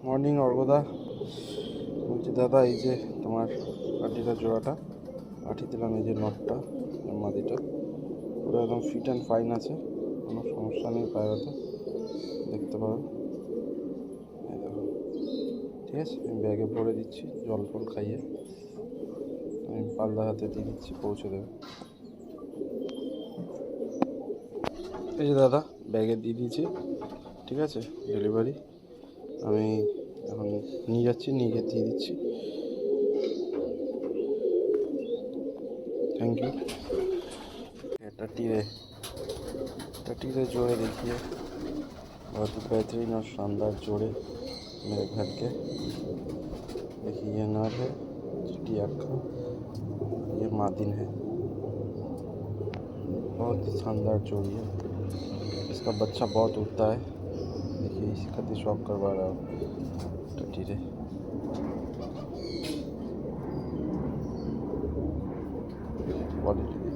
Morning অর্গদা। বলছি দাদা, এই যে তোমার পাটিটার জোড়াটা পাঠিয়ে দিলাম, এই যে নটটা মাদিটা পুরো একদম ফিট অ্যান্ড ফাইন আছে, কোনো সমস্যা নেই পায়রাতে, দেখতে পারো। এই দেখো, ঠিক আছে, আমি ব্যাগে ভরে দিচ্ছি, জল ফল খাইয়ে আমি পাল্লা হাতে দিয়ে দিচ্ছি, পৌঁছে দেবে। এই যে দাদা, ব্যাগে দিয়ে দিয়েছি, ঠিক আছে, ডেলিভারি আমি এখন নিয়ে যাচ্ছি, নিয়ে গিয়ে দিয়ে দিচ্ছি। Thank you. टटीरे जोड़े देखिए, बहुत ही बेहतरीन और शानदार जोड़े मेरे घर के। देखिए ये नर है चिटिया का, ये मादिन है, बहुत ही शानदार जोड़ी है। इसका बच्चा बहुत उड़ता है, देखिए इसी का शौक करवा रहा हूँ टटीरे। क्वालिटी